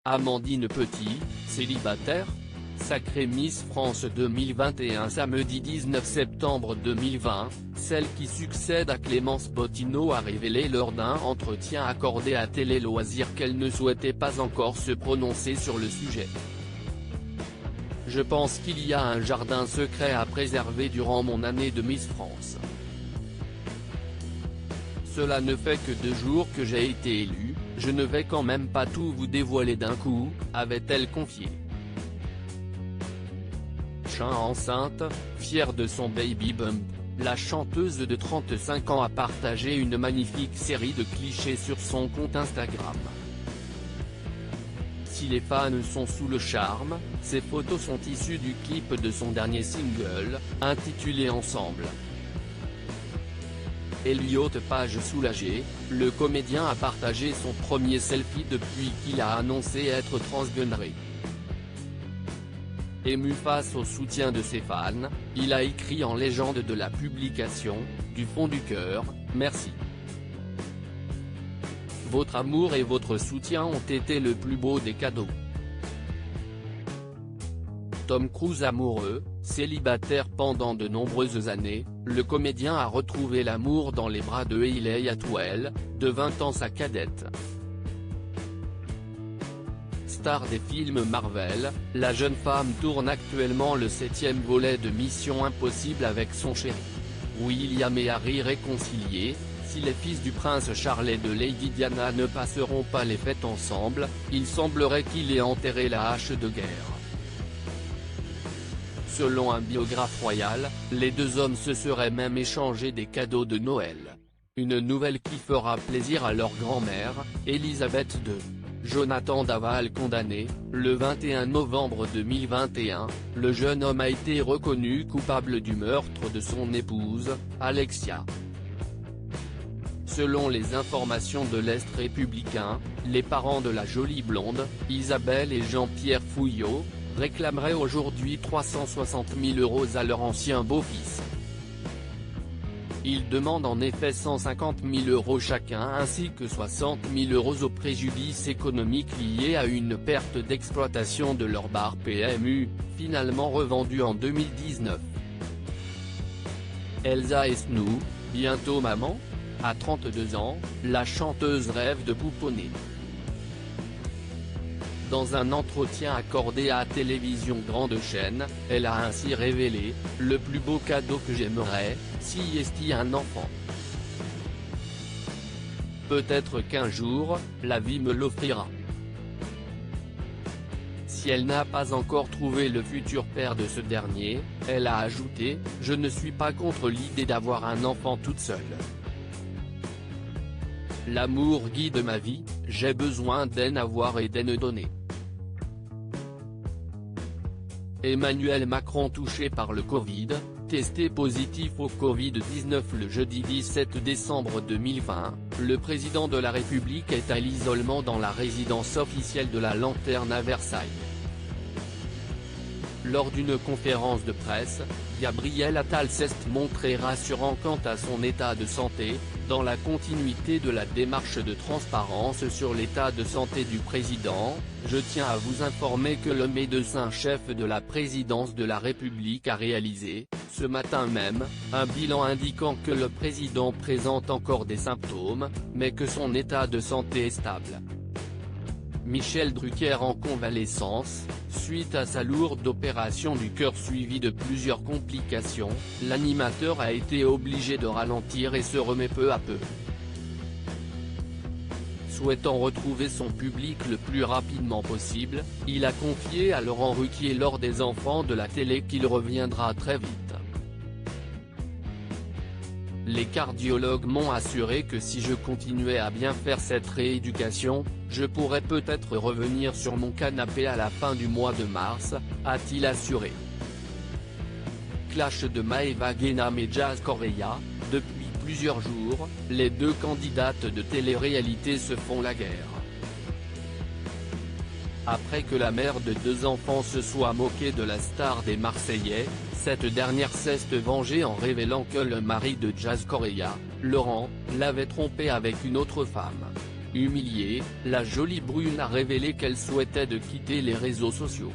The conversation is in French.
Amandine Petit, célibataire? Sacrée Miss France 2021 samedi 19 septembre 2020, celle qui succède à Clémence Bottineau a révélé lors d'un entretien accordé à Télé Loisirs qu'elle ne souhaitait pas encore se prononcer sur le sujet. Je pense qu'il y a un jardin secret à préserver durant mon année de Miss France. Cela ne fait que 2 jours que j'ai été élue, je ne vais quand même pas tout vous dévoiler d'un coup, avait-elle confié. Enceinte, fière de son baby bump, la chanteuse de 35 ans a partagé une magnifique série de clichés sur son compte Instagram. Si les fans sont sous le charme, ces photos sont issues du clip de son dernier single, intitulé Ensemble. Elliot Page soulagé, le comédien a partagé son premier selfie depuis qu'il a annoncé être transgenré. Ému face au soutien de ses fans, il a écrit en légende de la publication, du fond du cœur, merci. Votre amour et votre soutien ont été le plus beau des cadeaux. Tom Cruise amoureux, célibataire pendant de nombreuses années, le comédien a retrouvé l'amour dans les bras de Hailey Atwell, de 20 ans sa cadette. Star des films Marvel, la jeune femme tourne actuellement le 7e volet de Mission Impossible avec son chéri. William et Harry réconciliés, si les fils du prince Charles et de Lady Diana ne passeront pas les fêtes ensemble, il semblerait qu'il ait enterré la hache de guerre. Selon un biographe royal, les 2 hommes se seraient même échangé des cadeaux de Noël. Une nouvelle qui fera plaisir à leur grand-mère, Elisabeth II. Jonathan Daval condamné, le 21 novembre 2021, le jeune homme a été reconnu coupable du meurtre de son épouse, Alexia. Selon les informations de l'Est républicain, les parents de la jolie blonde, Isabelle et Jean-Pierre Fouillot, réclameraient aujourd'hui 360 000 € à leur ancien beau-fils. Ils demandent en effet 150 000 € chacun ainsi que 60 000 € au préjudice économique lié à une perte d'exploitation de leur bar PMU, finalement revendu en 2019. Elsa Esnou, bientôt maman? À 32 ans, la chanteuse rêve de pouponner. Dans un entretien accordé à Télévision Grande Chaîne, elle a ainsi révélé « Le plus beau cadeau que j'aimerais, si est un enfant. Peut-être qu'un jour, la vie me l'offrira. » Si elle n'a pas encore trouvé le futur père de ce dernier, elle a ajouté « Je ne suis pas contre l'idée d'avoir un enfant toute seule. L'amour guide ma vie, j'ai besoin d'en avoir et d'en donner. » Emmanuel Macron touché par le Covid, testé positif au Covid-19 le jeudi 17 décembre 2020, le président de la République est à l'isolement dans la résidence officielle de la Lanterne à Versailles. Lors d'une conférence de presse, Gabriel Attal s'est montré rassurant quant à son état de santé, dans la continuité de la démarche de transparence sur l'état de santé du président. Je tiens à vous informer que le médecin-chef de la présidence de la République a réalisé, ce matin même, un bilan indiquant que le président présente encore des symptômes, mais que son état de santé est stable. Michel Drucker en convalescence, suite à sa lourde opération du cœur suivie de plusieurs complications, l'animateur a été obligé de ralentir et se remet peu à peu. Souhaitant retrouver son public le plus rapidement possible, il a confié à Laurent Ruquier lors des Enfants de la télé qu'il reviendra très vite. Les cardiologues m'ont assuré que si je continuais à bien faire cette rééducation, je pourrais peut-être revenir sur mon canapé à la fin du mois de mars, a-t-il assuré. Clash de Maëva Guénam et Jazz Correia, depuis plusieurs jours, les 2 candidates de télé-réalité se font la guerre. Après que la mère de 2 enfants se soit moquée de la star des Marseillais, cette dernière s'est vengée en révélant que le mari de Jazz Correia, Laurent, l'avait trompée avec une autre femme. Humiliée, la jolie brune a révélé qu'elle souhaitait de quitter les réseaux sociaux.